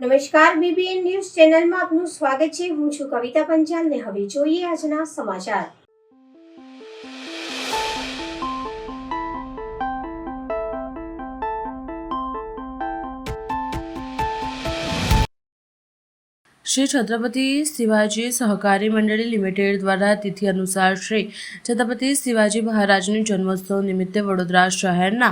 નમસ્કાર, BBN news ચેનલમાં આપનું સ્વાગત છે। હું છું કવિતા પંચાલ ને હવે જોઈએ આજના સમાચાર। श्री छत्रपति शिवाजी सहकारी मंडली लिमिटेड द्वारा तिथि अनुसार श्री छत्रपति शिवाजी महाराजनी जन्मोत्सव निमित्ते वडोदरा शहरना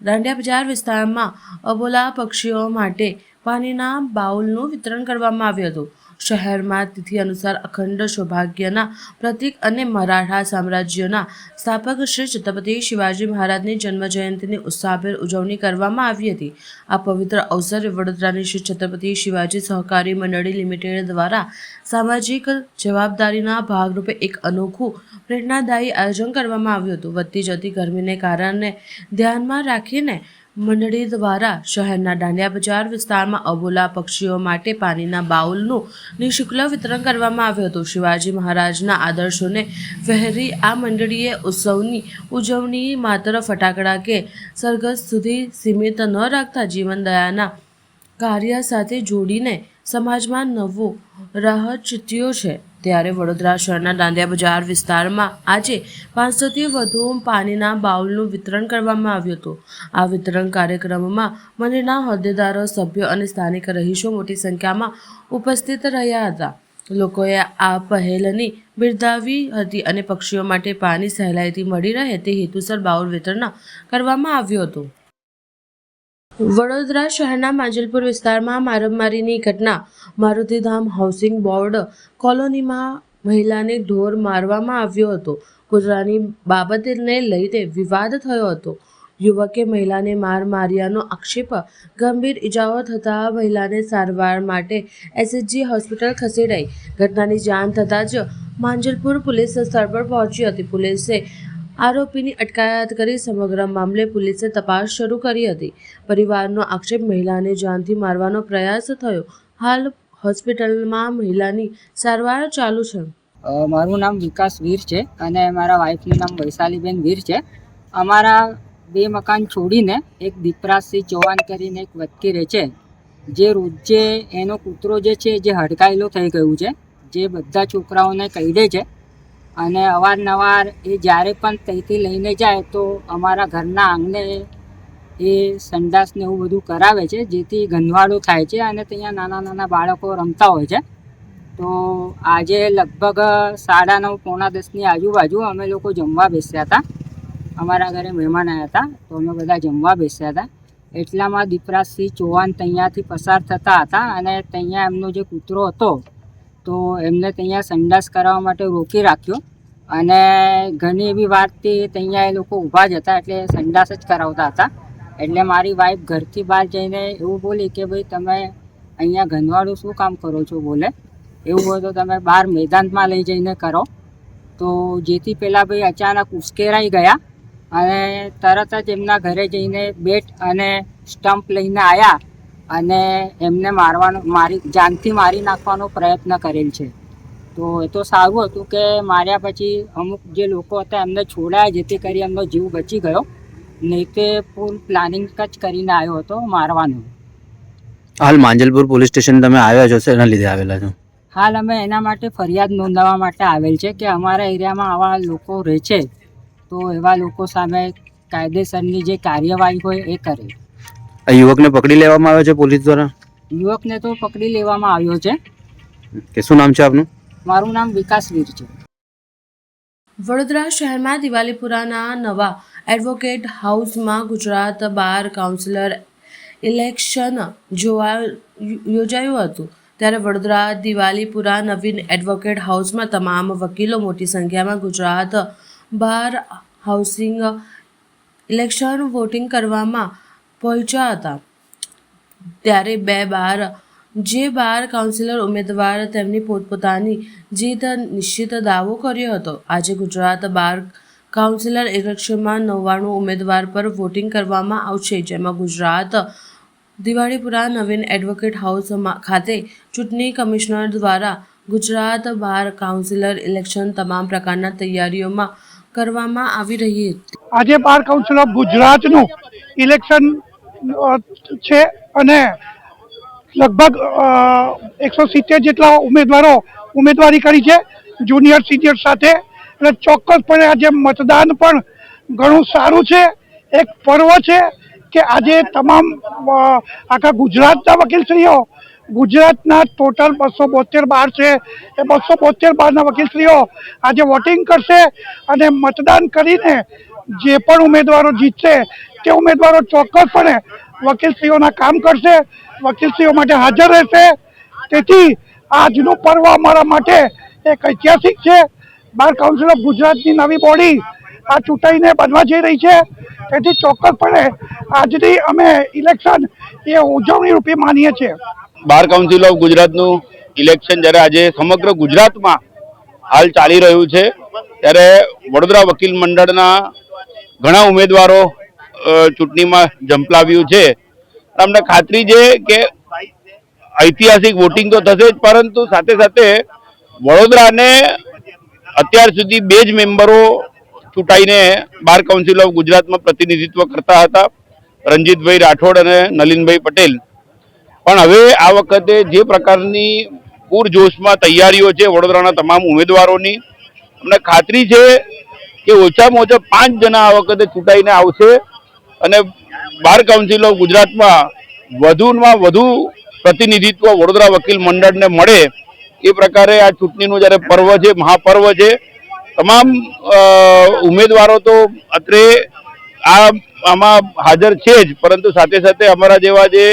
દાંડિયા બજાર વિસ્તારમાં અબોલા પક્ષીઓ માટે પાણીના બાઉલનું વિતરણ કરવામાં આવ્યું હતું। શહેરમાં તિથિ અનુસાર અખંડ સૌભાગ્યના પ્રતીક અને મરાઠા સામ્રાજ્યના સ્થાપક શ્રી છત્રપતિ શિવાજી મહારાજની જન્મજયંતિની ઉત્સાહભેર ઉજવણી કરવામાં આવી હતી। આ પવિત્ર અવસરે વડોદરાની શ્રી છત્રપતિ શિવાજી સહકારી મંડળી લિમિટેડ દ્વારા સામાજિક જવાબદારીના ભાગરૂપે એક અનોખું પ્રેરણાદાયી આયોજન કરવામાં આવ્યું હતું। વધતી જતી ગરમીને કારણે ધ્યાનમાં રાખીને મંડળી દ્વારા શહેરના દાંડિયા બજાર વિસ્તારમાં અબોલા પક્ષીઓ માટે પાણીના બાઉલનું નિઃશુલ્ક વિતરણ કરવામાં આવ્યું હતું। શિવાજી મહારાજના આદર્શોને વહેરી આ મંડળીએ ઉત્સવની ઉજવણી માત્ર ફટાકડા કે સરઘસ સુધી સીમિત ન રાખતા જીવનદયાના કાર્ય સાથે જોડીને સમાજમાં નવો રાહ ચૂંટ્યો છે। ત્યારે વડોદરા શહેરના દાંડિયા બજાર વિસ્તારમાં આજે 500થી વધુ પાણીના બાઉલનું વિતરણ કરવામાં આવ્યું હતું। આ વિતરણ કાર્યક્રમમાં મંડળના હોદ્દેદારો, સભ્યો અને સ્થાનિક રહીશો મોટી સંખ્યામાં ઉપસ્થિત રહ્યા હતા। લોકોએ આ પહેલની બિરદાવી હતી અને પક્ષીઓ માટે પાણી સહેલાઈથી મળી રહે તે હેતુસર બાઉલ વિતરણ કરવામાં આવ્યું હતું। વડોદરા શહેરના માંજલપુર વિસ્તારમાં મારામારીની ઘટના મારુતિધામ હાઉસિંગ બોર્ડ કોલોનીમાં મહિલાને ઢોર મારવામાં આવ્યો હતો। કૂતરાની બાબતને લઈને વિવાદ થયો હતો। યુવકે મહિલાને માર્યાનો આક્ષેપ, ગંભીર ઇજાઓ થતાં મહિલાને સારવાર માટે એસએચજી હોસ્પિટલ ખસેડાઈ। ઘટનાની જાણ થતાં જ માંજલપુર પોલીસ સ્થળ પર પહોંચી હતી। પોલીસે આરોપીની અટકાયત કરી સમગ્ર મામલે પોલીસે તપાસ શરૂ કરી હતી। પરિવારનો આક્ષેપ, મહિલાને જાનથી મારવાનો પ્રયાસ થયો। હાલ હોસ્પિટલમાં મહિલાની સારવાર ચાલુ છે। મારું નામ વિકાસ વીર છે અને મારા વાઈફનું નામ વૈશાલીબેન વીર છે। અમારા 2 મકાન છોડીને એક દીપરાજસિંહ ચૌહાણ કરીને એક વ્યક્તિ રહે છે, જે રોજે એનો કૂતરો જે છે જે હડકાયેલો થઈ ગયું છે, જે બધા છોકરાઓને કરડે છે અને અવારનવાર એ જ્યારે પણ ત્યાંથી લઈને જાય તો અમારા ઘરના આંગણે એ સંડાસને એવું બધું કરાવે છે, જેથી ગંદવાડો થાય છે અને ત્યાં નાના નાના બાળકો રમતા હોય છે। તો આજે લગભગ 9:30 પોણા 10ની આજુબાજુ અમે લોકો જમવા બેસ્યા હતા। અમારા ઘરે મહેમાન આવ્યા હતા તો અમે બધા જમવા બેસ્યા હતા। એટલામાં દીપરાજસિંહ ચૌહાણ ત્યાંથી પસાર થતા હતા અને ત્યાં એમનો જે કૂતરો હતો તો એમને ત્યાં સંડાસ કરાવવા માટે રોકી રાખ્યો અને ઘણી એવી વારથી ત્યાં એ લોકો ઊભા જ હતા, એટલે સંડાસ જ કરાવતા હતા। એટલે મારી વાઈફ ઘરથી બહાર જઈને એવું બોલી કે ભાઈ તમે અહીંયા ગંદવાડું શું કામ કરો છો, બોલે એવું હોય તો તમે બહાર મેદાનમાં લઈ જઈને કરો। તો જેથી પેલા ભાઈ અચાનક ઉશ્કેરાઈ ગયા અને તરત જ એમના ઘરે જઈને બેટ અને સ્ટમ્પ લઈને આવ્યા અને એમને જાનથી મારી નાખવાનો પ્રયત્ન કરેલ છે। તો એ તો સારું હતું કે માર્યા પછી અમુક જે લોકો હતા એમને છોડાયા, જેથી કરી એમનો જીવ બચી ગયો, નહીં તે ફૂલ પ્લાનિંગ જ કરીને આવ્યો હતો મારવાનો। હાલ માંજલપુર પોલીસ સ્ટેશન તમે આવ્યા છો, એના લીધે આવેલા છો? હાલ અમે એના માટે ફરિયાદ નોંધાવવા માટે આવેલ છે કે અમારા એરિયામાં આવા લોકો રહે છે તો એવા લોકો સામે કાયદેસરની જે કાર્યવાહી હોય એ કરે। આ યુવકને પકડી લેવામાં આવ્યો છે પોલીસ દ્વારા? યુવકને તો પકડી લેવામાં આવ્યો છે। કે શું નામ છે આપનું? મારું નામ વિકાસ વીર છે। વડોદરા શહેરમાં દિવાલીપુરાના નવા એડવોકેટ હાઉસમાં ગુજરાત બાર કાઉન્સિલર ઇલેક્શન યોજાયું હતું। ત્યારે વડોદરા દિવાલીપુરા નવીન એડવોકેટ હાઉસમાં તમામ વકીલો મોટી સંખ્યામાં ગુજરાત બાર હાઉસિંગ ઇલેક્શન વોટિંગ કરવામાં પહોંચ્યા હતા। ત્યારે જે બાર કાઉન્સિલર ઉમેદવાર તેમની પોતપોતાની જીત નિશ્ચિત દાવો કર્યો હતો। આજે ગુજરાત બાર કાઉન્સિલર ઇલેક્શનમાં 99 ઉમેદવાર પર વોટિંગ કરવામાં આવશે, જેમાં ગુજરાત દિવાળીપુરા નવીન એડવોકેટ હાઉસ ખાતે ચૂંટણી કમિશનર દ્વારા ગુજરાત બાર કાઉન્સિલર ઇલેક્શન તમામ પ્રકારના તૈયારીઓમાં કરવામાં આવી રહી હતી। આજે બાર કાઉન્સિલ ઓફ ગુજરાતનું ઇલેક્શન છે અને લગભગ 170 જેટલા ઉમેદવારો ઉમેદવારી કરી છે જુનિયર સિનિયર સાથે. એટલે ચોક્કસપણે આજે મતદાન પણ ઘણું સારું છે. એક પર્વ છે કે આજે તમામ આખા ગુજરાતના વકીલશ્રીઓ, ગુજરાતના ટોટલ 272 બાર છે એ 272 બારના વકીલશ્રીઓ આજે વોટિંગ કરશે અને મતદાન કરીને જે પણ ઉમેદવારો જીતશે તે ઉમેદવારો ચોક્કસપણે વકીલશ્રીઓના કામ કરશે, વકીલશ્રીઓ માટે હાજર રહેશે. તેથી આજનું પર્વ અમારા માટે એક ઐતિહાસિક છે. બાર કાઉન્સિલ ઓફ ગુજરાતની નવી બોડી આ ચૂંટાઈને બનવા જઈ રહી છે. તેથી ચોક્કસપણે આજની અમે ઇલેક્શન એ ઉજવણી રૂપે માનીએ છીએ. બાર કાઉન્સિલ ઓફ ગુજરાતનું ઇલેક્શન જ્યારે આજે સમગ્ર ગુજરાતમાં હાલ ચાલી રહ્યું છે ત્યારે વડોદરા વકીલ મંડળના ઘણા ઉમેદવારો ચૂંટણીમાં ઝંપલાવ્યું છે. અમને ખાતરી છે કે ઐતિહાસિક વોટિંગ તો થશે જ, પરંતુ સાથે સાથે વડોદરાને અત્યાર સુધી 2 જ મેમ્બરો ચૂંટાઈને બાર કાઉન્સિલ ઓફ ગુજરાતમાં પ્રતિનિધિત્વ કરતા હતા, રણજીતભાઈ રાઠોડ અને નલિનભાઈ પટેલ. પણ હવે આ વખતે જે પ્રકારની પૂરજોશમાં તૈયારીઓ છે વડોદરાના તમામ ઉમેદવારોની, અમને ખાતરી છે કે ઓછામાં ઓછા 5 જણા આ વખતે ચૂંટાઈને આવશે અને બાર કાઉન્સિલ ઓફ ગુજરાતમાં વધુમાં વધુ પ્રતિનિધિત્વ વડોદરા વકીલ મંડળને મળે એ પ્રકારે આ ચૂંટણીનું જ્યારે પર્વ છે, મહાપર્વ છે. તમામ ઉમેદવારો તો અત્રે આમાં હાજર છે જ, પરંતુ સાથે સાથે અમારા જેવા જે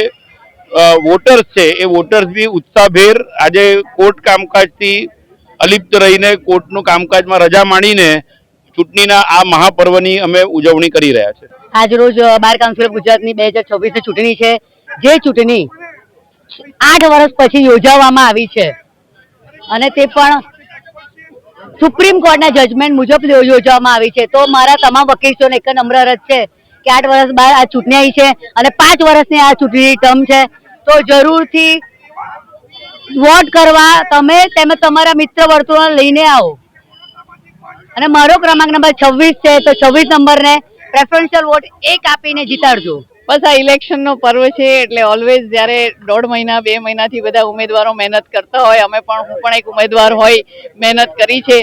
વોટર્સ છે એ વોટર્સ બી ઉત્સાહભેર આજે કોર્ટ કામકાજથી અલિપ્ત રહીને કોર્ટનું કામકાજમાં રજા માણીને ચૂંટણીના આ મહાપર્વની અમે ઉજવણી કરી રહ્યા છે. આજ રોજ બાર કાઉન્સિલ ઓફ ગુજરાતની 2024ની ચૂંટણી છે. જે ચૂંટણી 8 વર્ષ પછી યોજવામાં આવી છે અને તે પણ સુપ્રીમ કોર્ટના જજમેન્ટ મુજબ યોજવામાં આવી છે. તો મારા તમામ વકીલોને એક નમ્ર અરજ છે કે 8 વર્ષ બાદ આ ચૂંટણી આવી છે અને 5 વર્ષની આ ચૂંટણી ટર્મ છે. તો જરૂરથી વોટ કરવા તમે તમારા મિત્ર વર્તુળ લઈને આવો. અને મારો ક્રમાંક નંબર 26 છે, તો 26 નંબરને પ્રેફરન્શિયલ વોટ 1 આપીને જીતાડજો. બસ આ ઇલેક્શનનો પર્વ છે એટલે ઓલવેઝ જ્યારે 1.5 મહિના 2 મહિનાથી બધા ઉમેદવારો મહેનત કરતા હોય, હું પણ એક ઉમેદવાર હોય મહેનત કરી છે.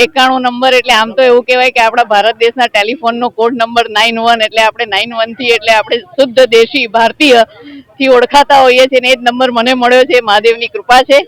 91 નંબર એટલે આમ તો એવું કહેવાય કે આપણા ભારત દેશના ટેલિફોનનો કોડ નંબર 91 એટલે આપણે 91 થી એટલે આપણે શુદ્ધ દેશી ભારતીય થી ઓળખાતા હોઈએ છીએ. એ જ નંબર મને મળ્યો છે, મહાદેવની કૃપા છે.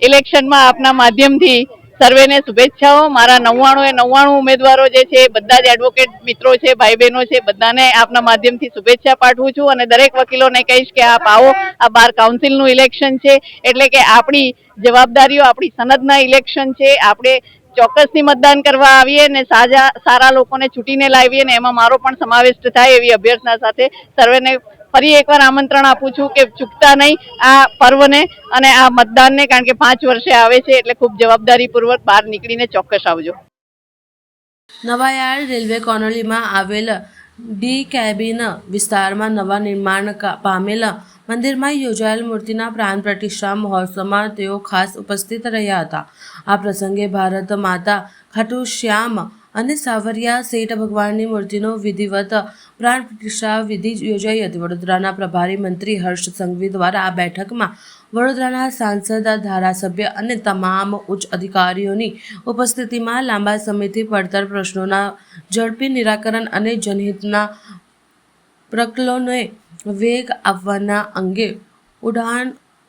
ઇલેક્શનમાં આપના માધ્યમથી સર્વેને શુભેચ્છાઓ. મારા 99 ઉમેદવારો જે છે બધા જ એડવોકેટ મિત્રો છે, ભાઈ બહેનો છે, બધાને આપના માધ્યમથી શુભેચ્છા પાઠવું છું અને દરેક વકીલોને કહીશ કે આપ આવો. આ બાર કાઉન્સિલનું ઇલેક્શન છે એટલે કે આપણી જવાબદારીઓ, આપણી સનદના ઇલેક્શન છે. આપણે ચોક્કસથી મતદાન કરવા આવીએ ને સારા લોકોને ચૂંટીને લાવીએ ને એમાં મારો પણ સમાવેશ થાય એવી અભ્યર્થના સાથે સર્વેને ફરી એકવાર આમંત્રણ આપું છું કે ચૂકતા નહીં આ પર્વને અને આ મતદાનને, કારણ કે 5 વર્ષે આવે છે એટલે ખૂબ જવાબદારીપૂર્વક બહાર નીકળીને ચોક્કસ આવજો. નવાયાર્ડ રેલવે કોલોનીમાં આવેલ ડી કેબિન વિસ્તારમાં નવા નિર્માણ પામેલ મંદિરમાં યોજાયેલ મૂર્તિના પ્રાણ પ્રતિષ્ઠા મહોત્સવમાં તેઓ ખાસ ઉપસ્થિત રહ્યા હતા. આ પ્રસંગે ભારત માતા ખાટુ શ્યામ અને સાવરિયા શેઠ ભગવાનની મૂર્તિનો વિધિવત પ્રાણ પ્રતિષ્ઠા વિધિ યોજાઈ હતી. વડોદરાના પ્રભારી મંત્રી હર્ષ સંઘવી દ્વારા આ બેઠકમાં વડોદરાના સાંસદ, ધારાસભ્ય અને તમામ ઉચ્ચ અધિકારીઓની ઉપસ્થિતિમાં લાંબા સમયથી પડતર પ્રશ્નોના ઝડપી નિરાકરણ અને જનહિતના પ્રકલ્પોને વેગ આપવાના અંગે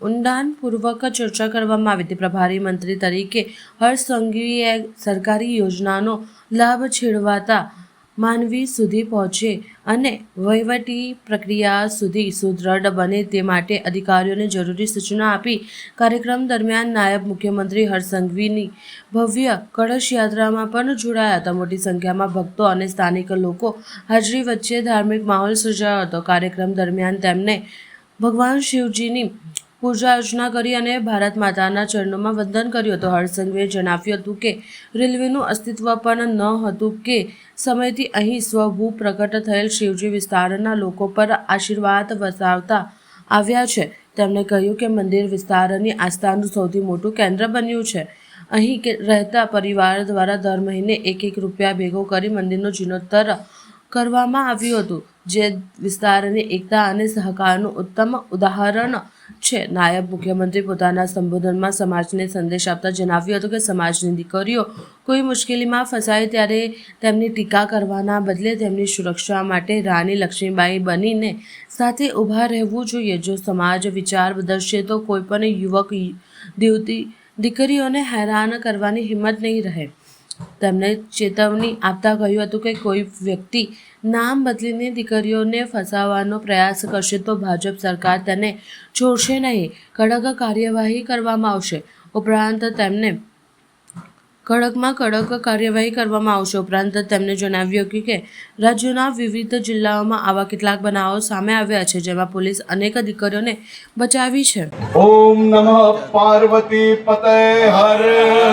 ઊંડાણપૂર્વક ચર્ચા કરવામાં આવી હતી. પ્રભારી મંત્રી તરીકે હર્ષ સંઘવીએ સરકારી યોજનાનો લાભ છેડવાતા માનવી સુધી પહોંચે અને વહીવટી પ્રક્રિયા સુધી સુદૃઢ બને તે માટે અધિકારીઓને જરૂરી સૂચના આપી. કાર્યક્રમ દરમિયાન નાયબ મુખ્યમંત્રી હર્ષ સંઘવીની ભવ્ય કળશ યાત્રામાં પણ જોડાયા હતા. મોટી સંખ્યામાં ભક્તો અને સ્થાનિક લોકો હાજરી વચ્ચે ધાર્મિક માહોલ સર્જાયો હતો. કાર્યક્રમ દરમિયાન તેમને ભગવાન શિવજીની પૂજા અર્ચના કરી અને ભારત માતાના ચરણોમાં વંદન કર્યું હતું. હર્ષ સંઘવીએ જણાવ્યું હતું કે રેલવેનું અસ્તિત્વ પણ ન હતું કે સમયથી અહીં સ્વભૂ પ્રગટ થયેલ શિવજી વિસ્તારના લોકો પર આશીર્વાદ વરસાવતા આવ્યા છે. તેમણે કહ્યું કે મંદિર વિસ્તારની આસ્થાનું સૌથી મોટું કેન્દ્ર બન્યું છે. અહીં રહેતા પરિવાર દ્વારા દર મહિને 1 રૂપિયા ભેગો કરી મંદિરનો જીર્ણોદ્ધાર કરવામાં આવ્યું હતું, જે વિસ્તારની એકતા અને સહકારનું ઉત્તમ ઉદાહરણ છે. નાયબ મુખ્યમંત્રી પોતાના સંબોધનમાં સમાજને સંદેશ આપતા જણાવ્યું હતું કે સમાજની દીકરીઓ કોઈ મુશ્કેલીમાં ફસાય ત્યારે તેમની ટીકા કરવાના બદલે તેમની સુરક્ષા માટે રાણી લક્ષ્મીબાઈ બનીને સાથે ઊભા રહેવું જોઈએ. જો સમાજ વિચાર બદલશે તો કોઈ પણ યુવક યુવતી દીકરીઓને હેરાન કરવાની હિંમત નહીં રહે. તેમણે ચેતવણી આપતા કહ્યું હતું કે કોઈ વ્યક્તિ નામ બદલીને દીકરીઓને ફસાવવાનો પ્રયાસ કરશે તો ભાજપ સરકાર તેને છોડશે નહીં. કડક કાર્યવાહી કરવામાં આવશે. ઉપરાંત તેમણે જણાવ્યું કે રાજ્યના વિવિધ જિલ્લાઓમાં આવા કેટલાક બનાવો સામે આવ્યા છે જેમાં પોલીસ અનેક દીકરીઓને બચાવી છે. ओम नमः पार्वती पते हर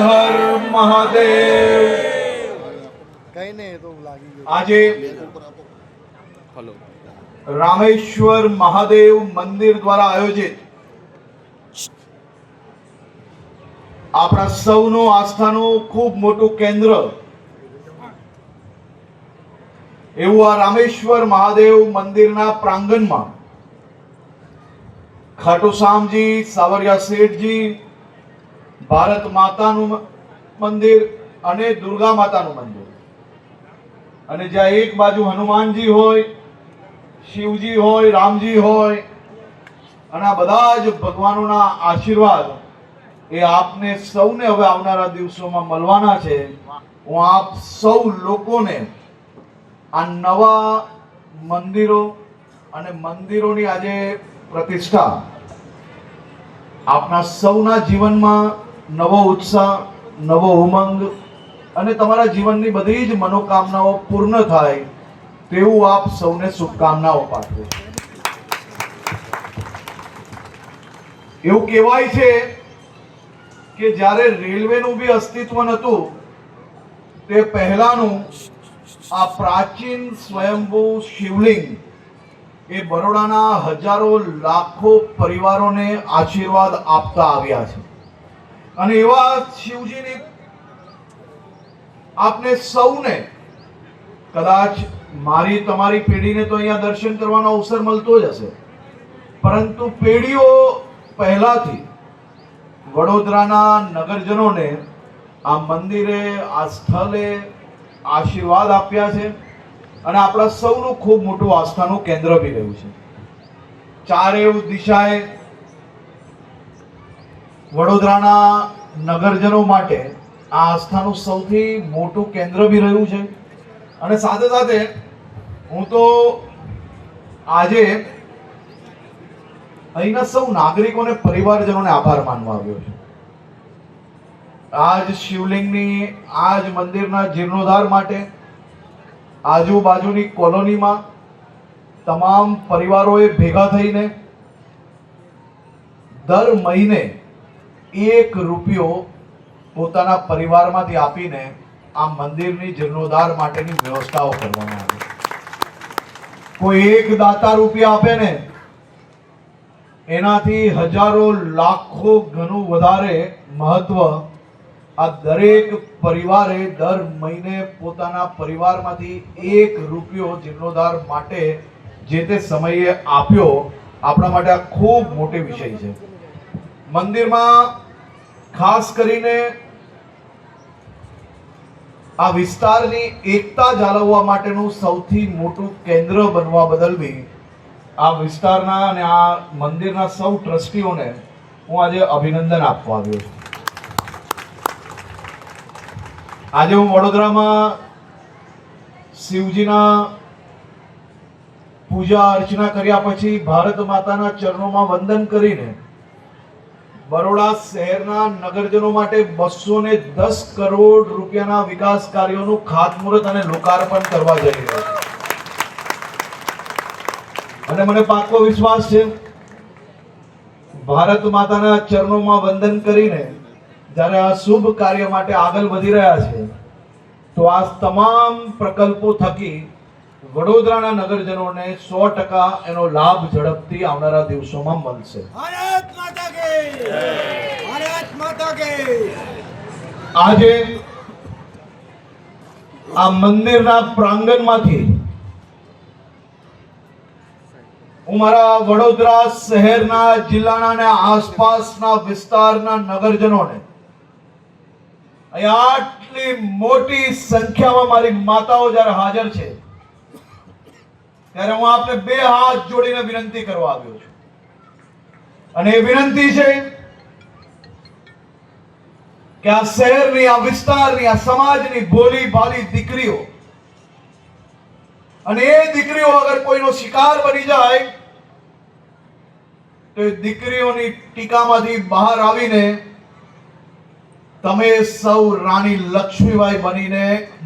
हर महादेव. આજે રામેશ્વર મહાદેવ મંદિર દ્વારા આયોજિત આપણા સૌનું આસ્થાનું ખૂબ મોટું કેન્દ્ર એવું આ રામેશ્વર મહાદેવ મંદિરના પ્રાંગણમાં ખાટુ શ્યામજી, સાવરિયા શેઠજી, ભારત માતાનું મંદિર અને દુર્ગા માતાનું મંદિર, અને જ્યાં એક બાજુ હનુમાનજી હોય, શિવજી હોય, રામજી હોય, અને આ બધા જ ભગવાનોના આશીર્વાદ એ આપને સૌને હવે આવનારા દિવસોમાં મળવાના છે. હું આપ સૌ લોકોને આ નવા મંદિરો અને મંદિરોની આજે પ્રતિષ્ઠા આપના સૌના જીવનમાં નવો ઉત્સાહ, નવો ઉમંગ અને તમારા જીવનની બધી જ મનોકામનાઓ પૂર્ણ થાય તેવું આપ સૌને શુભકામનાઓ પાઠવું. એવું કહેવાય છે કે જ્યારે રેલવેનું બી અસ્તિત્વ નહોતું તે પહેલાનું આ પ્રાચીન સ્વયંભૂ શિવલિંગ એ બરોડાના હજારો લાખો પરિવારોને આશીર્વાદ આપતા આવ્યા છે. અને એવા શિવજીની આપને સૌને કદાચ મારી તમારી પેઢીને તો અહીંયા દર્શન કરવાનો અવસર મળતો જ હશે, પરંતુ પેઢીઓ પહેલાથી વડોદરાના નગરજનોને આ મંદિરે, આ સ્થળે આશીર્વાદ આપ્યા છે અને આપણા સૌનું ખૂબ મોટું આસ્થાનું કેન્દ્ર બી રહ્યું છે. ચારે દિશાએ વડોદરાના નગરજનો માટે આ આસ્થાનું સૌથી મોટું કેન્દ્ર બી રહ્યું છે. અને સાથે સાથે હું તો આજે અહીંના સૌ નાગરિકોને, પરિવારજનોને આભાર માનવા આવ્યો છું. આજ શિવલિંગની, આજ મંદિરના જીર્ણોદ્ધાર માટે આજુબાજુની કોલોનીમાં તમામ પરિવારોએ ભેગા થઈને દર મહિને 1 રૂપિયો પોતાના પરિવારમાંથી આપીને આ મંદિરની જીર્ણોદ્ધાર માટેની વ્યવસ્થાઓ કરવામાં આવી. કોઈ એક દાતા રૂપિયા આપે ને એનાથી હજારો લાખો ગણું વધારે મહત્વ આ દરેક પરિવારે દર મહિને પોતાના પરિવારમાંથી 1 રૂપિયો જીર્ણોદ્ધાર માટે જે તે સમયે આપ્યો, આપણા માટે આ ખૂબ મોટી વિષય છે. મંદિરમાં ખાસ કરીને આ વિસ્તારની એકતા જાળવવા માટેનું સૌથી મોટું કેન્દ્ર બનવા બદલ બી આ વિસ્તારના અને આ મંદિરના સૌ ટ્રસ્ટીઓને હું આજે અભિનંદન આપવા આવ્યો છું. આજે હું વડોદરામાં શિવજીના પૂજા અર્ચના કર્યા પછી ભારત માતાના ચરણોમાં વંદન કરીને બરોડા શહેરના નગરજનો માટે 210 કરોડ રૂપિયાના વિકાસ કાર્યોનું ખાતમુહૂર્ત અને લોકાર્પણ કરવા જઈ રહ્યો છું. અને મને પાકો વિશ્વાસ છે ભારત માતાના ચરણોમાં વંદન કરીને જ્યારે આ શુભ કાર્ય માટે આગળ વધી રહ્યા છે તો આ તમામ પ્રકલ્પો થકી વડોદરાના નગરજનોને 100% એનો લાભ ઝડપથી આવનારા દિવસોમાં મળશે. આજે આ મંદિરના પ્રાંગણમાંથી હું મારા વડોદરા શહેરના જિલ્લાના અને આસપાસના વિસ્તારના નગરજનોને અહીંયા આટલી મોટી સંખ્યામાં મારી માતાઓ જ્યારે હાજર છે ત્યારે હું આપને બે હાથ જોડીને વિનંતી કરવા આવ્યો છું. અને એ વિનંતી છે કે આ શહેરની, આ વિસ્તારની, આ સમાજની ભોલી ભાલી દીકરીઓ, અને એ દીકરીઓ અગર કોઈનો શિકાર બની જાય તો એ દીકરીઓની ટીકામાંથી બહાર આવીને તમે સૌ રાણી લક્ષ્મીબાઈ બનીને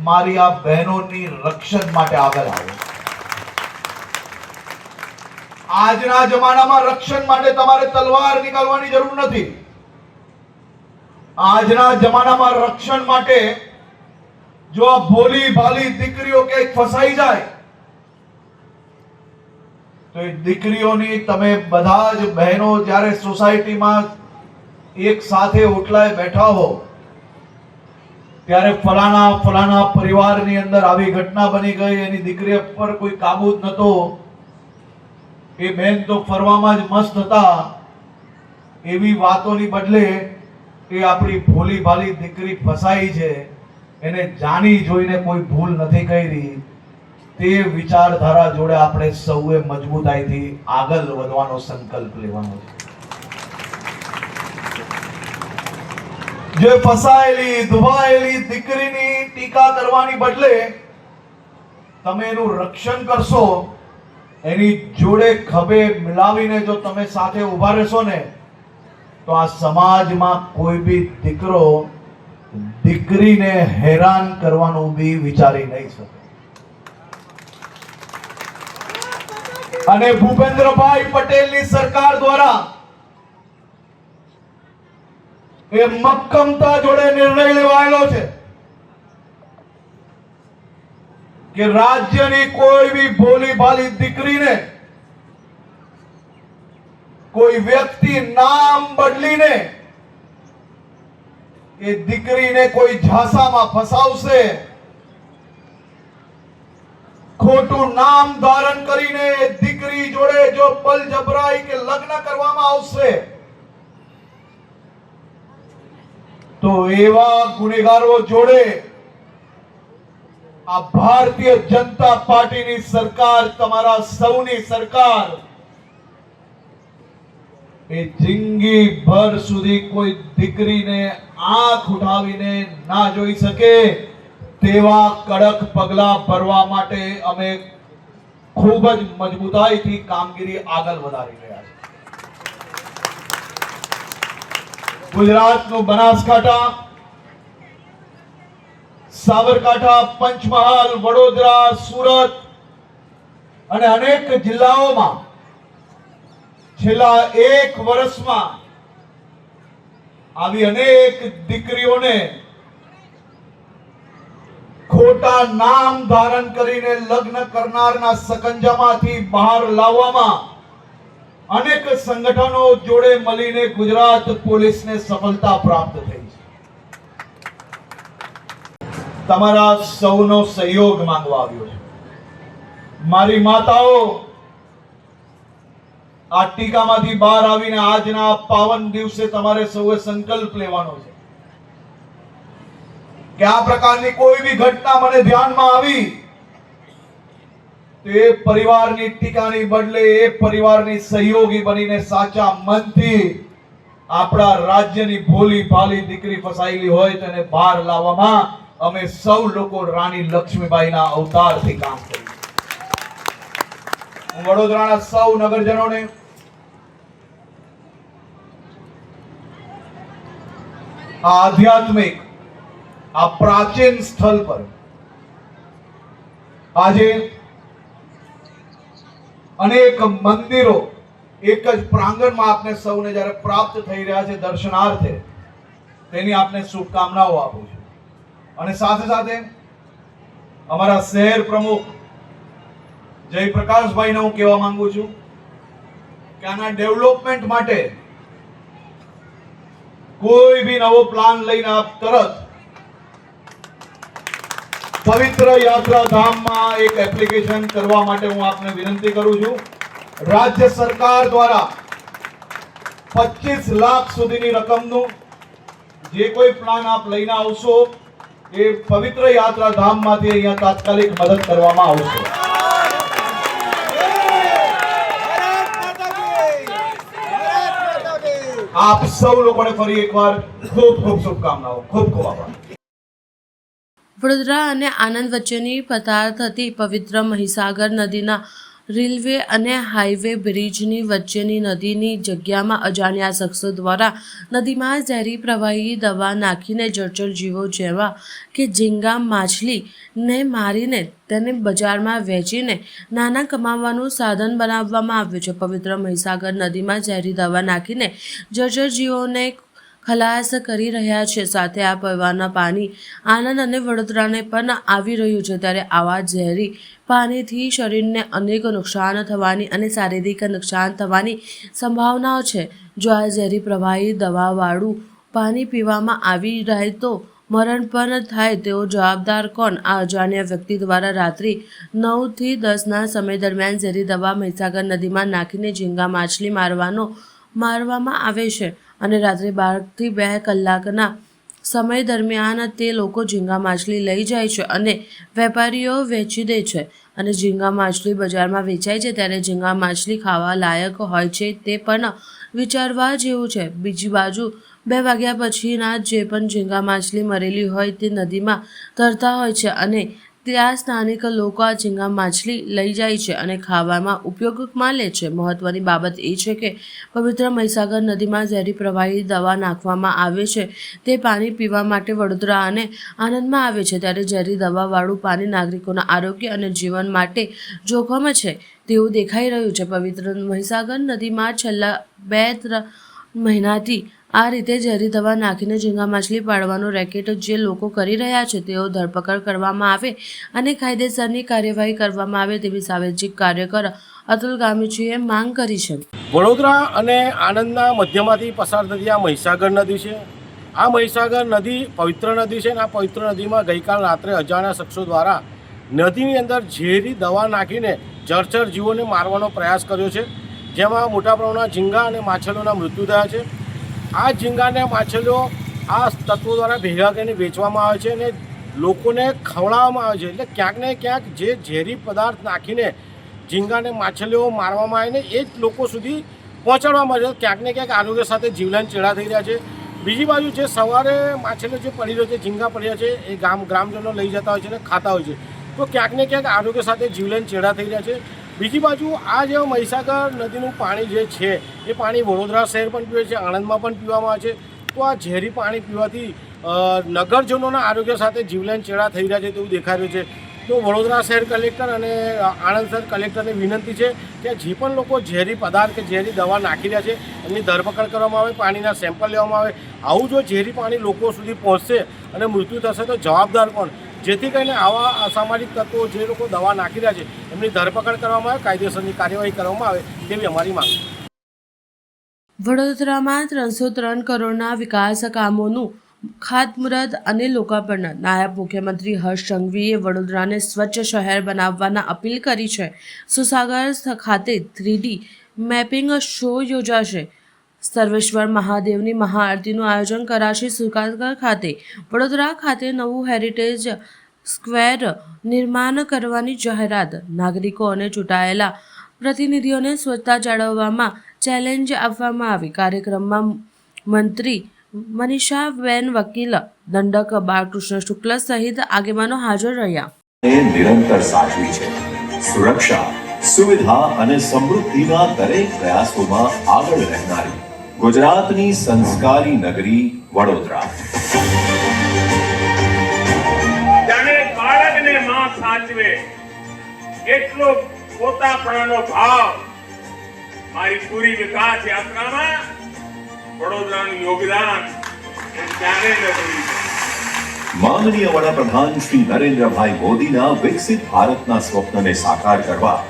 મારી આ બહેનોની રક્ષણ માટે આગળ આવો. આજના જમાનામાં રક્ષણ માટે તમારે તલવાર નીકાળવાની જરૂર નથી. આજના જમાનામાં રક્ષણ માટે જો આ ભોલી ભાલી દીકરીઓ ક્યાંક ફસાઈ જાય તો એ દીકરીઓની તમે બધા જ બહેનો જ્યારે સોસાયટીમાં એક સાથે ઓટલાએ બેઠા હો ત્યારે ફલાણા પરિવારની અંદર આવી ઘટના બની ગઈ, એની દીકરી પર કોઈ કાબુ જ નતો, એ બેન તો ફરવામાં જ મસ્ત હતા, એવી વાતોની બદલે એ આપણી ભોલી ભાલી દીકરી ફસાઈ છે, એને જાણી જોઈને કોઈ ભૂલ નથી કરી, તે વિચારધારા જોડે આપણે સૌએ મજબૂતાઈથી આગળ વધવાનો સંકલ્પ લેવાનો છે. જે ફસાયેલી દુભાયેલી દીકરીની ટીકા કરવાની બદલે તમે એનું રક્ષણ કરશો, એની જોડે ખભે મિલાવીને જો તમે સાથે ઉભા રહેશો ને તો આ સમાજમાં કોઈ બી દીકરો દીકરીને હેરાન કરવાનું બી વિચારી નહીં શકે. અને ભૂપેન્દ્રભાઈ પટેલની સરકાર દ્વારા એ મક્કમતા જોડે નિર્ણય લેવાયેલો છે કે રાજ્યની કોઈ બી ભોલી ભાલી દીકરીને કોઈ વ્યક્તિ નામ બદલીને એ દીકરીને કોઈ ઝાંસામાં ફસાવશે, ખોટું નામ ધારણ કરીને દીકરી જોડે જો બળજબરાઈ કે લગ્ન કરવામાં આવશે તો એવા ગુનેગારો જોડે આ ભારતીય જનતા પાર્ટીની સરકાર, તમારા સૌની સરકાર એ જિંદગી ભર સુધી કોઈ દીકરીને આંખ ઉઠાવીને ના જોઈ શકે તેવા કડક પગલા ભરવા માટે અમે ખૂબ જ મજબૂતાઈથી કામગીરી આગળ વધારી રહ્યા છીએ. ગુજરાતનું બનાસકાંઠા, સાબરકાંઠા, પંચમહાલ, વડોદરા, સુરત અને અનેક જિલ્લાઓમાં છેલ્લા 1 વર્ષમાં આવી અનેક દીકરીઓને ખોટા નામ ધારણ કરીને લગ્ન કરનારના સકંજામાંથી બહાર લાવવામાં અનેક સંગઠનો જોડે મળીને ગુજરાત પોલીસને સફળતા પ્રાપ્ત થઈ છે. તમારા સૌનો સહયોગ માંગવા આવ્યો છે. મારી માતાઓ, આ ટીકામાંથી બહાર આવીને આજના પાવન દિવસે તમારે સૌએ સંકલ્પ લેવાનો છે કે આ પ્રકારની કોઈ બી ઘટના મને ધ્યાનમાં આવી તો એ પરિવારની ટીકાની બદલે એ પરિવારની સહયોગી બનીને સાચા મનથી આપણા રાજ્યની ભોલી ભાલી દીકરી ફસાયેલી હોય તો એને બહાર લાવવામાં અમે સૌ લોકો રાણી લક્ષ્મીબાઈના અવતારથી કામ કરીએ. હું વડોદરાના સૌ નગરજનોને આ આધ્યાત્મિક, આ પ્રાચીન સ્થળ પર આજે અનેક મંદિરો એક જ પ્રાંગણમાં આપને સૌને જ્યારે પ્રાપ્ત થઈ રહ્યા છે દર્શનાર્થે, તેની આપને શુભકામનાઓ આપું છું. અને સાથે સાથે અમારા શહેર પ્રમુખ જયપ્રકાશભાઈને હું કહેવા માંગુ છું કે આના ડેવલપમેન્ટ માટે કોઈ બી નવો પ્લાન લઈને આપ તરત પવિત્ર યાત્રા ધામમાં એક એપ્લિકેશન કરવા માટે હું આપને વિનંતી કરું છું. રાજ્ય સરકાર દ્વારા 25 લાખ સુધીની રકમનું જે કોઈ પ્લાન આપ લઈને આવશો એ પવિત્ર યાત્રાધામમાંથી અહીંયા તાત્કાલિક મદદ કરવામાં આવશે. આપ સૌ લોકોને ફરી એકવાર ખૂબ ખૂબ શુભકામનાઓ. ખૂબ ખૂબ આભાર. વડોદરા અને આણંદ વચ્ચેની પસાર થતી પવિત્ર મહીસાગર નદીના રેલવે અને હાઈવે બ્રિજની વચ્ચેની નદીની જગ્યામાં અજાણ્યા શખ્સો દ્વારા નદીમાં ઝેરી પ્રવાહી દવા નાખીને જળચર જીવો જેવા કે ઝીંગા માછલીને મારીને તેને બજારમાં વેચીને નાણાં કમાવાનું સાધન બનાવવામાં આવ્યું છે. પવિત્ર મહીસાગર નદીમાં ઝેરી દવા નાખીને જળચર જીવોને ખલાસ કરી રહ્યા છે. સાથે આ પીવાના પાણી આણંદ અને વડોદરાને પણ આવી રહ્યું છે. ત્યારે આવા ઝેરી પાણીથી શરીરને અનેક નુકસાન થવાની અને શારીરિક નુકસાન થવાની સંભાવનાઓ છે. જો આ ઝેરી પ્રવાહી દવાવાળું પાણી પીવામાં આવી રહે તો મરણ પણ થાય. તેઓ જવાબદાર કોણ? આ અજાણ્યા વ્યક્તિ દ્વારા રાત્રિ 9 થી 10ના સમય દરમિયાન ઝેરી દવા મહીસાગર નદીમાં નાખીને ઝીંગા માછલી મારવામાં આવે છે અને રાત્રે 12 થી 2 કલાકના સમય દરમિયાન તે લોકો ઝીંગા માછલી લઈ જાય છે અને વેપારીઓ વેચી દે છે અને ઝીંગા માછલી બજારમાં વેચાય છે. ત્યારે ઝીંગા માછલી ખાવા લાયક હોય છે તે પણ વિચારવા જેવું છે. બીજી બાજુ 2 વાગ્યા પછીના જે પણ ઝીંગા માછલી મરેલી હોય તે નદીમાં તરતા હોય છે અને ત્યાં સ્થાનિક લોકો આ ઝીંગા માછલી લઈ જાય છે અને ખાવામાં ઉપયોગમાં લે છે. મહત્વની બાબત એ છે કે પવિત્ર મહીસાગર નદીમાં ઝેરી પ્રવાહી દવા નાખવામાં આવે છે તે પાણી પીવા માટે વડોદરા અને આણંદમાં આવે છે. ત્યારે ઝેરી દવાવાળું પાણી નાગરિકોના આરોગ્ય અને જીવન માટે જોખમ છે તેવું દેખાઈ રહ્યું છે. પવિત્ર મહીસાગર નદીમાં છેલ્લા 2-3 મહિનાથી આ રીતે ઝેરી દવા નાખીને ઝીંગા માછલી પાડવાનો રેકેટ જે લોકો કરી રહ્યા છે તેઓ ધરપકડ કરવામાં આવે અને કાયદેસરની કાર્યવાહી કરવામાં આવે તેવી સામાજિક કાર્યકર અતુલ ગામીચીએ માંગ કરી છે. વડોદરા અને આણંદના મધ્યમાંથી પસાર થતી આ મહીસાગર નદી છે. આ મહીસાગર નદી પવિત્ર નદી છે અને આ પવિત્ર નદીમાં ગઈકાલ રાત્રે અજાણ્યા શખ્સો દ્વારા નદીની અંદર ઝેરી દવા નાખીને જળચર જીવોને મારવાનો પ્રયાસ કર્યો છે, જેમાં મોટા પ્રમાણમાં ઝીંગા અને માછલીઓના મૃત્યુ થયા છે. આ ઝીંગા અને માછલીઓ આ તત્વો દ્વારા ભેગા કરીને વેચવામાં આવે છે અને લોકોને ખવડાવવામાં આવે છે. એટલે ક્યાંક ને ક્યાંક જે ઝેરી પદાર્થ નાખીને ઝીંગા અને માછલીઓ મારવામાં આવે ને એ જ લોકો સુધી પહોંચાડવામાં આવે છે. ક્યાંક ને ક્યાંક આરોગ્ય સાથે જીવલેણ ચેડા થઈ રહ્યા છે. બીજી બાજુ જે સવારે માછલીઓ જે પડી રહ્યો છે, ઝીંગા પડ્યા છે, એ ગ્રામજનો લઈ જતા હોય છે અને ખાતા હોય છે. તો ક્યાંક ને ક્યાંક આરોગ્ય સાથે જીવલેણ ચેડા થઈ રહ્યા છે. બીજી બાજુ આ જે મહીસાગર નદીનું પાણી જે છે એ પાણી વડોદરા શહેર પણ પીવે છે, આણંદમાં પણ પીવામાં આવે છે. તો આ ઝેરી પાણી પીવાથી નગરજનોના આરોગ્ય સાથે જીવલેણ ચેડા થઈ રહ્યા છે તેવું દેખાઈ રહ્યું છે. તો વડોદરા શહેર કલેક્ટર અને આણંદ શહેર કલેક્ટરને વિનંતી છે કે જે પણ લોકો ઝેરી પદાર્થ કે ઝેરી દવા નાખી રહ્યા છે એમની ધરપકડ કરવામાં આવે, પાણીના સેમ્પલ લેવામાં આવે. આવું જો ઝેરી પાણી લોકો સુધી પહોંચશે અને મૃત્યુ થશે તો જવાબદાર કોણ? જેથી કરીને આવા અસામાજિક તત્વો જે લોકો દવા નાખી રહ્યા છે એમની ધરપકડ કરવામાં આવે, કાયદેસરની કાર્યવાહી કરવામાં આવે તેવી અમારી માંગ છે. વડોદરામાં 303 કરોડના વિકાસ કામોનું ખાતમુહૂર્ત અને લોકાર્પણ. નાયબ મુખ્યમંત્રી હર્ષ સંઘવીએ વડોદરાને સ્વચ્છ શહેર બનાવવાના અપીલ કરી છે. સુસાગર ખાતે 3D મેપિંગ શો યોજાશે. સર્વેશ્વર મહાદેવની મહાઆરતીનું આયોજન કરાશે. સુસાગર ખાતે વડોદરા ખાતે નવું હેરિટેજ સ્ક્વેર નિર્માણ કરવાની જાહેરાત. નાગરિકો અને ચૂંટાયેલા પ્રતિનિધિઓને સ્વચ્છતા જાળવવામાં ચેલેન્જ આપવામાં આવી. કાર્યક્રમમાં મંત્રી મનીષાબેન વકીલ, દંડક બાળકૃષ્ણ શુક્લ સહિત આગેવાનો હાજર રહ્યા. નિરંતર સાચવી છે. સુરક્ષા, સુવિધા અને સમૃદ્ધિના દરેક પ્રયાસોમાં આગળ રહેનારી ગુજરાતની સંસ્કારી નગરી વડોદરા. જાણે બાળકને માં સાચવે એટલો પોતાપણાનો ભાવ મારી પૂરી વિકાસ યાત્રામાં વડોદરાનું યોગદાન ક્યારે ન ભૂલી. માનનીય વડાપ્રધાન શ્રી નરેન્દ્રભાઈ મોદીના વિકસિત ભારતના સ્વપ્નને સાકાર કરવા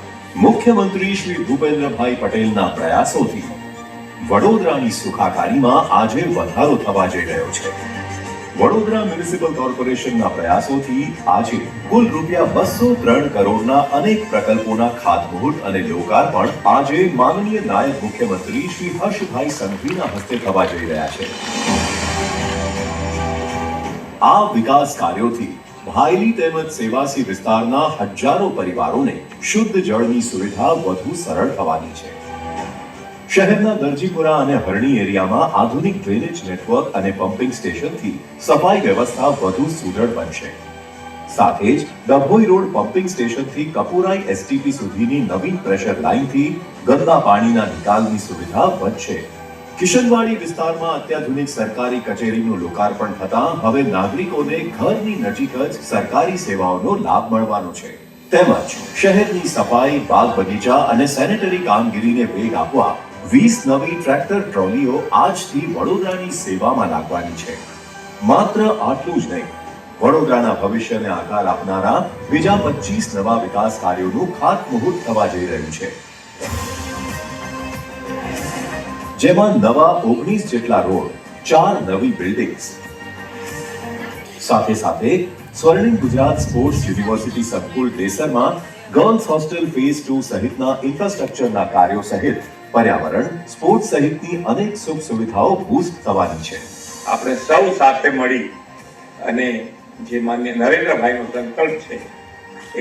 મુખ્યમંત્રી શ્રી ભૂપેન્દ્રભાઈ પટેલના પ્રયાસોથી વડોદરાની સુખાકારીમાં આજે વધારો થવા જઈ રહ્યો છે. વડોદરા મ્યુનિસિપલ કોર્પોરેશનના પ્રયાસોથી આજે કુલ રૂપિયા 203 કરોડના અનેક પ્રકલ્પોના ખાતમુહૂર્ત અને લોકાર્પણ આજે માનનીય નાયબ મુખ્યમંત્રી શ્રી હર્ષભાઈ સંઘવીના હસ્તે થવા જઈ રહ્યા છે. આ વિકાસ કાર્યોથી ભાયલી તેમજ સેવાસી વિસ્તારના હજારો પરિવારોને શુદ્ધ જળની સુવિધા વધુ સરળ થવાની છે. શહેરના દરજીપુરા અને હરણી એરિયામાં આધુનિક ડ્રેનેજ નેટવર્ક અને પમ્પિંગ સ્ટેશનથી સફાઈ વ્યવસ્થા વધુ સુદૃઢ બનશે. સાથે જ ડભોઈ રોડ પમ્પિંગ સ્ટેશનથી કપુરાઈ એસટીપી સુધીની નવીન પ્રેશર લાઇનથી ગંદા પાણીના નિકાલની સુવિધા વધશે. કિશનવાડી વિસ્તારમાં અત્યાધુનિક સરકારી કચેરીનું લોકાર્પણ થતાં હવે નાગરિકોને ઘરની નજીક જ સરકારી સેવાઓનો લાભ મળવાનો છે. તેમજ શહેરની સફાઈ, બાગ બગીચા અને સેનેટરી કામગીરીને વેગ આપવા 20 નવી ટ્રેક્ટર ટ્રોલીઓ આજથી વડોદરાની સેવામાં લાગવાની છે. માત્ર આટલું જ નહીં, વડોદરાના ભવિષ્યને આકાર આપનારા બીજા 25 નવા વિકાસ કાર્યોનું ખાતમુહૂર્ત થવા જઈ રહ્યું છે, જેમાં નવા 19 જેટલા રોડ, 4 નવી બિલ્ડિંગ્સ, સાથે સાથે સ્વર્ણિમ ગુજરાત સ્પોર્ટ્સ યુનિવર્સિટી સંકુલ દેસરમાં ગર્લ્સ હોસ્ટેલ ફેઝ 2 સહિતના ઇન્ફ્રાસ્ટ્રક્ચરના કાર્યો સહિત પર્યાવરણ, સ્પોર્ટ્સ સહિતની અનેક સુખ સુવિધાઓ બૂસ્ટ થવાની છે. આપણે સૌ સાથે મળી અને જે માન્ય નરેન્દ્રભાઈનો સંકલ્પ છે,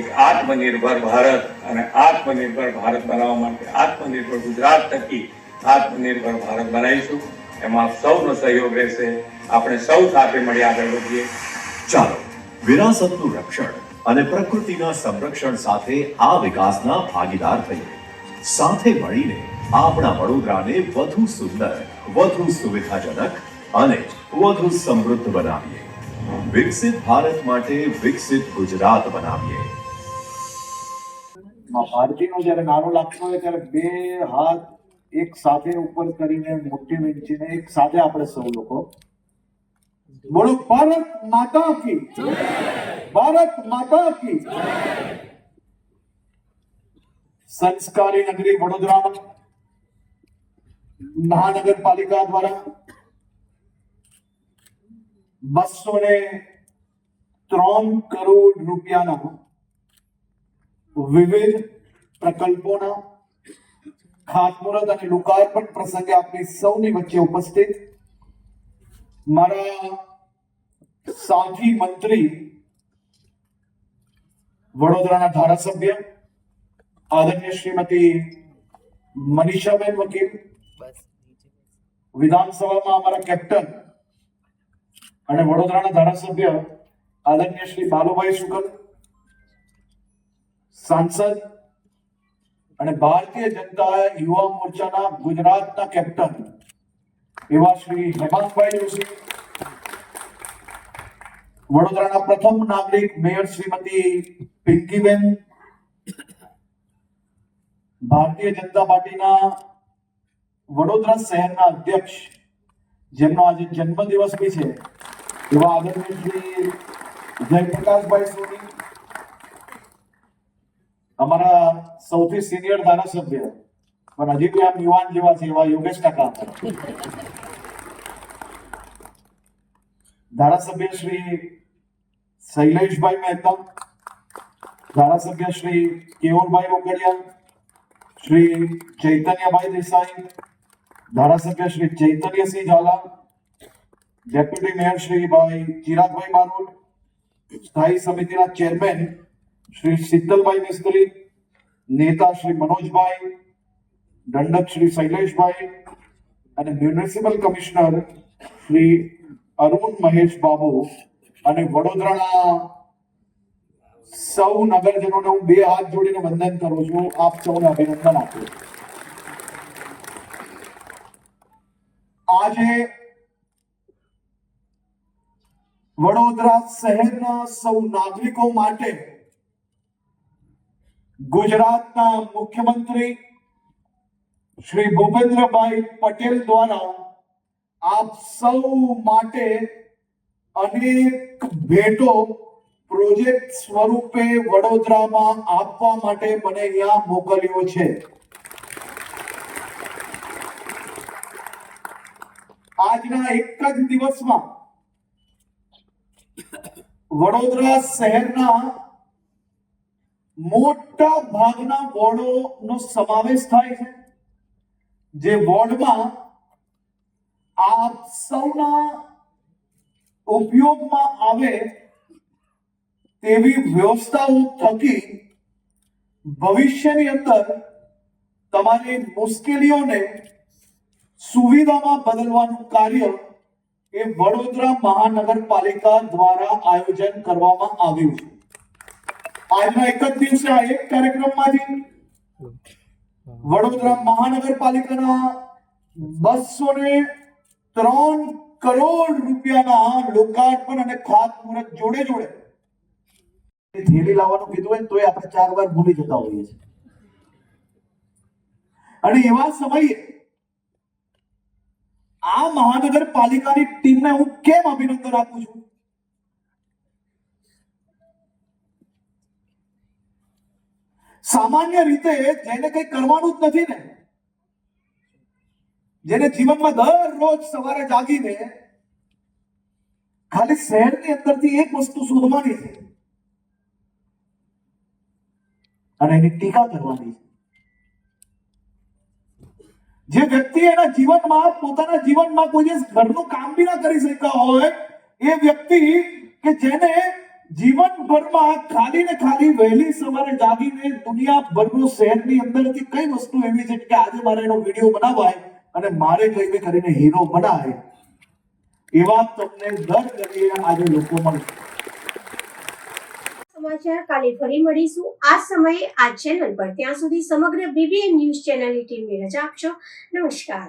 એક આત્મનિર્ભર ભારત અને આત્મનિર્ભર ભારત બનાવવા માટે આત્મનિર્ભર ગુજરાત થકી આત્મનિર્ભર ભારત બનાવીશું. એમાં સૌનો સહયોગ રહેશે. આપણે સૌ સાથે મળી આગળ વધીએ. ચાલો વિરાસતનું રક્ષણ અને પ્રકૃતિના સંરક્ષણ સાથે આ વિકાસના ભાગીદાર થઈએ. સાથે મળીને આપણા વડોદરાને વધુ સુંદર, વધુ સુવિધાજનક અને વધુ સમૃદ્ધ બનાવીએ. વિકસિત ભારત માટે વિકસિત ગુજરાત બનાવીએ. ભારતીનો જ્યારે નારો લાગતો હોય ત્યારે બે હાથ એક સાથે ઉપર કરીને મોટી વેચીને એક સાથે આપણે સૌ લોકો બોલો, ભારત માતા કી જય, ભારત માતા કી જય. સંસ્કારી નગરી વડોદરામાં મહાનગરપાલિકા દ્વારા 203 કરોડ રૂપિયાના વિવિધ પ્રકલ્પોના ખાતમુહૂર્ત અને લોકાર્પણ પ્રસંગે આપણી સૌની વચ્ચે ઉપસ્થિત મારા સાથી મંત્રી, વડોદરાના ધારાસભ્ય આદરણીય શ્રીમતી મનીષાબેન વકીલ, વિધાનસભામાં અમારા કેપ્ટન અને વડોદરાના ધારાસભ્ય આદરણીય શ્રી બાલુભાઈ શુકલ, સાંસદ અને ભારતીય જનતા યુવા મોરચાના ગુજરાતના કેપ્ટન એવા શ્રી હેમાંગભાઈ જોશી, વડોદરાના પ્રથમ નાગરિક મેયર શ્રીમતી પિંકીબેન, ભારતીય જનતા પાર્ટીના વડોદરા શહેરના અધ્યક્ષ જેમનો આજે જન્મદિવસ બી છે એવા આદરણીય શ્રી જયપ્રકાશભાઈ સોની, અમારા સૌથી સિનિયર ધારાસભ્ય પણ હજી બી આમ યુવાન જેવા છે એવા યોગેશ કાકા, ધારાસભ્ય શ્રી શૈલેષભાઈ મહેતા, ધારાસભ્ય શ્રી કેવલભાઈ રોકડિયા, શ્રી ચૈતન્યભાઈ દેસાઈ, ધારાસભ્ય શ્રી ચૈતન્યસિંહ ઝાલા, ડેપ્યુટી મેયર શ્રી ભાઈ ચિરાગભાઈ બારોટ, સ્થાયી સમિતિના ચેરમેન શ્રી શીતલભાઈ મિસ્ત્રી, નેતા શ્રી મનોજભાઈ, દંડક શ્રી શૈલેષભાઈ અને મ્યુનિસિપલ કમિશનર શ્રી અરુણ મહેશ બાબુ અને વડોદરાના સૌ નગરજનોને હું બે હાથ જોડીને વંદન કરું છું. આપ સૌને અભિનંદન આપું. આજે વડોદરા શહેરના સૌ નાગરિકો માટે ગુજરાતના મુખ્યમંત્રી શ્રી ભૂપેન્દ્રભાઈ પટેલ દ્વારા આપ સૌ માટે અનેક ભેટો પ્રોજેક્ટ સ્વરૂપે વડોદરામાં આપવા માટે મને અહીંયા મોકલ્યો છે. આજના એક જ દિવસમાં વડોદરા શહેરના મોટા ભાગના વોર્ડોનો સમાવેશ થાય છે, જે વોર્ડમાં આપ સૌના ઉપયોગમાં આવે તેવી વ્યવસ્થાઓ થકી ભવિષ્યની અંદર તમારી મુશ્કેલીઓને સુવિધામાં બદલવાનું કાર્ય એ વડોદરા મહાનગરપાલિકા દ્વારા આયોજન કરવામાં આવ્યું છે. આજના એક જ દિવસે આ એક કાર્યક્રમમાંથી વડોદરા મહાનગરપાલિકાના 203 કરોડ રૂપિયાના લોકાર્પણ અને ખાતમુહૂર્ત જોડે જોડે થેલી લાવવાનું કીધું હોય તોય આપણે 4 વાર ભૂલી જતા હોઈએ છીએ. અને એવા સમયે આ મહાનગરપાલિકાની ટીમને હું કેમ અભિનંદન આપું છું? સામાન્ય રીતે જેને કઈ કરવાનું જ નથી ને, જેને જીવનમાં દરરોજ સવારે જાગીને ખાલી શહેરની અંદરથી એક વસ્તુ શોધવાની છે અને એની ટીકા કરવાની છે. જે વ્યક્તિ એના જીવનમાં પોતાના જીવનમાં કોઈ દિવસ ઘરનું કામ બી ના કરી શકતા હોય, એ વ્યક્તિ કે જેને જીવનભરમાં ખાલી ને ખાલી વહેલી સવારે જાગીને દુનિયાભરનું શહેરની અંદરથી કઈ વસ્તુ એવી છે કે આજે મારે એનો વિડીયો બનાવાય અને મારે કઈ બી કરીને હીરો બનાવે, એવા તમને દર કરીએ આજે લોકો મળે. સમાચાર કાલે ફરી મળીશું આ સમયે આ ચેનલ પર. ત્યાં સુધી સમગ્ર BBN ન્યૂઝ ચેનલની ટીમને રજા આપશો. નમસ્કાર.